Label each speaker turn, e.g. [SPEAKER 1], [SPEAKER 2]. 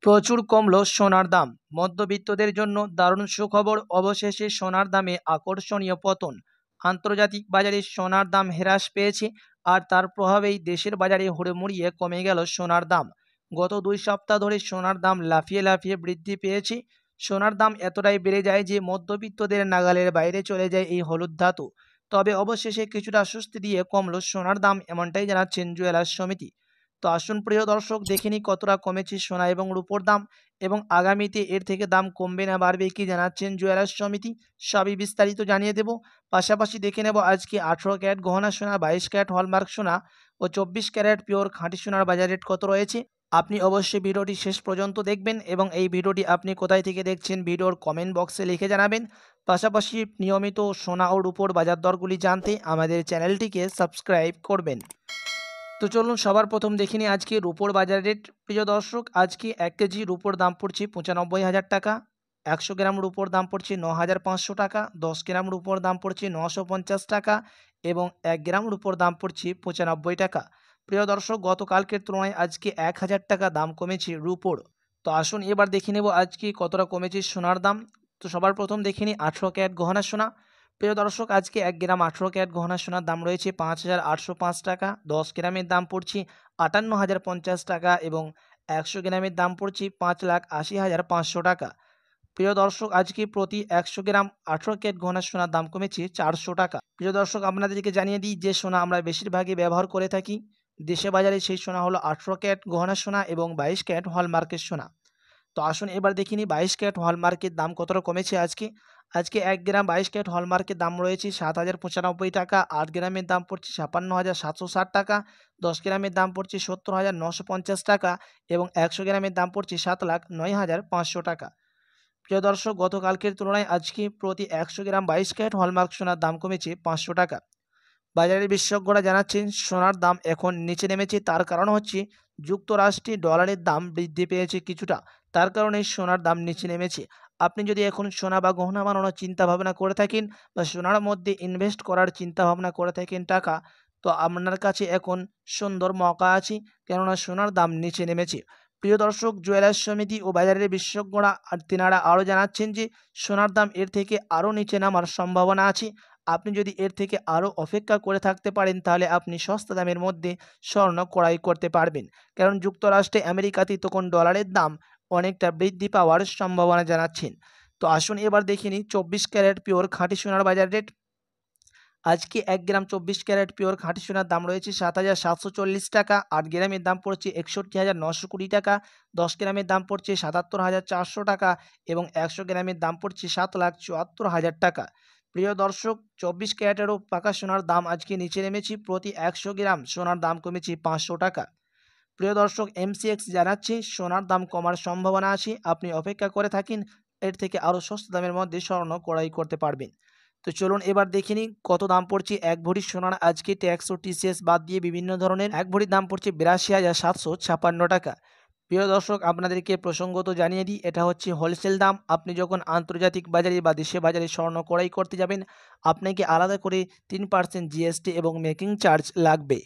[SPEAKER 1] প্রচুর কমলো সোনার দাম। মধ্যবিত্তদের জন্য দারুণ সুখবর, অবশেষে সোনার দামে আকর্ষণীয় পতন। আন্তর্জাতিক বাজারে সোনার দাম হ্রাস পেয়েছে, আর তার প্রভাবেই দেশের বাজারে হুড়মুড়িয়ে কমে গেল সোনার দাম। গত 2 সপ্তাহ ধরে সোনার দাম লাফিয়ে লাফিয়ে বৃদ্ধি পেয়েছে। সোনার দাম এতটাই বেড়ে যায় যে মধ্যবিত্তদের নাগালের বাইরে চলে যায় এই হলুদ ধাতু। তবে অবশেষে কিছুটা স্বস্তি দিয়ে কমলো সোনার দাম, এমনটাই জানাচ্ছেন জুয়েলার্স সমিতি। তো আসুন প্রিয় দর্শক, দেখে নিই কতটা কমেছে সোনা এবং রূপোর দাম, এবং আগামীতে এর থেকে দাম কমবে না বাড়বে কি জানাচ্ছেন জুয়েলার্স সমিতি, সবই বিস্তারিত জানিয়ে দেব। পাশাপাশি দেখে নেব আজকে 18 ক্যারেট গহনা সোনা, 22 ক্যারেট হলমার্ক সোনা ও 24 ক্যারেট পিওর খাঁটি সোনার বাজার রেট কত রয়েছে। আপনি অবশ্যই ভিডিওটি শেষ পর্যন্ত দেখবেন, এবং এই ভিডিওটি আপনি কোথায় থেকে দেখছেন ভিডিওর কমেন্ট বক্সে লিখে জানাবেন। পাশাপাশি নিয়মিত সোনা ও রূপোর বাজার দরগুলি জানতে আমাদের চ্যানেলটিকে সাবস্ক্রাইব করবেন। তো চলুন সবার প্রথম দেখে নিই আজকে রুপোর বাজার রেট। প্রিয় দর্শক, আজকে 1 কেজি রুপোর দাম পড়ছে 95,000 টাকা, 100 গ্রাম রুপোর দাম পড়ছে 9,500 টাকা, 10 গ্রাম রুপোর দাম পড়ছে 950 টাকা এবং 1 গ্রাম রুপোর দাম পড়ছে 95 টাকা। প্রিয় দর্শক, গতকালকের তুলনায় আজকে 1,000 টাকা দাম কমেছে রুপোর। তো আসুন এবার দেখে নেব আজকে কতটা কমেছে সোনার দাম। তো সবার প্রথম দেখে নিই 18 ক্যারেট গহনা সোনা। প্রিয় দর্শক, আজকে 1 গ্রাম 18 ক্যারেট গহনা সোনার দাম রয়েছে 5,805 টাকা, 10 গ্রামের দাম পড়ছে 58,050 টাকা এবং 100 গ্রামের দাম পড়ছে 5,80,500 টাকা। প্রিয় দর্শক, আজকে প্রতি 100 গ্রাম 18 ক্যারেট গহনা সোনার দাম কমেছে 400 টাকা। প্রিয় দর্শক, আপনাদেরকে জানিয়ে দিই যে সোনা আমরা বেশিরভাগই ব্যবহার করে থাকি দেশে বাজারে, সেই সোনা হলো 18 ক্যারেট গহনা সোনা এবং 22 ক্যারেট হলমার্কের সোনা। তো আসুন এবার দেখিনি 22 ক্যারেট হলমার্কের দাম কতটা কমেছে আজকে। আজকে 1 গ্রাম 22 ক্যারেট হলমার্কের দাম রয়েছে 7,095 টাকা, 8 গ্রামের দাম পড়ছে 56,760 টাকা, 10 গ্রামের দাম পড়ছে 70,950 টাকা এবং 100 গ্রামের দাম পড়ছে 7,09,500 টাকা। প্রিয় দর্শক, গতকালকের তুলনায় আজকে প্রতি 100 গ্রাম 22 ক্যারেট হলমার্ক সোনার দাম কমেছে 500 টাকা। বাজারের বিশেষজ্ঞরা জানাচ্ছেন সোনার দাম এখন নিচে নেমেছে, তার কারণ হচ্ছে যুক্তরাষ্ট্রে ডলারের দাম বৃদ্ধি পেয়েছে কিছুটা, তার কারণে সোনার দাম নিচে নেমেছে। আপনি যদি এখন সোনা বা গহনা বানানোর চিন্তা ভাবনা করে থাকেন বা সোনার মধ্যে ইনভেস্ট করার চিন্তা ভাবনা করে থাকেন টাকা, তো আপনার কাছে এখন সুন্দর মৌকা আছে, কেননা সোনার দাম নিচে নেমেছে। প্রিয় দর্শক, জুয়েলার্স সমিতি ও বাজারের বিশেষজ্ঞরা তিনারা আরও জানাচ্ছেন যে সোনার দাম এর থেকে আরও নিচে নামার সম্ভাবনা আছে। আপনি যদি এর থেকে আরও অপেক্ষা করে থাকতে পারেন, তাহলে আপনি সস্তা দামের মধ্যে স্বর্ণ ক্রয় করতে পারবেন, কারণ যুক্তরাষ্ট্রে আমেরিকাতে তখন ডলারের দাম অনেকটা বৃদ্ধি পাওয়ার সম্ভাবনা জানাচ্ছেন। তো আসুন এবার দেখে নিই 24 ক্যারেট পিওর খাঁটি সোনার বাজার রেট। আজকে 1 গ্রাম 24 ক্যারেট পিওর খাঁটি সোনার দাম রয়েছে 7,740 টাকা, 8 গ্রামের দাম পড়ছে 61,920 টাকা, 10 গ্রামের দাম পড়ছে 77,400 টাকা এবং 100 গ্রামের দাম পড়ছে 7,74,000 টাকা। প্রিয় দর্শক, 24 ক্যারেটেরও পাকা সোনার দাম আজকে নিচে নেমেছে, প্রতি 100 গ্রাম সোনার দাম কমেছে 500 টাকা। প্রিয় দর্শক, এমসিএক্স জানাচ্ছে সোনার দাম কমার সম্ভাবনা আছে, আপনি অপেক্ষা করে থাকেন, এর থেকে আরও সস্তা দামের মধ্যে স্বর্ণ ক্রয় করতে পারবেন। তো চলুন এবার দেখে নিই কত দাম পড়ছে 1 ভরি সোনার আজকে ট্যাক্স ও টিসিএস বাদ দিয়ে বিভিন্ন ধরনের। 1 ভরির দাম পড়ছে 82,756 টাকা। প্রিয় দর্শক, আপনাদেরকে প্রসঙ্গত জানিয়ে দিই, এটা হচ্ছে হোলসেল দাম। আপনি যখন আন্তর্জাতিক বাজারে বা দেশে বাজারে স্বর্ণ ক্রয় করতে যাবেন, আপনাকে আলাদা করে 3% জিএসটি এবং মেকিং চার্জ লাগবে।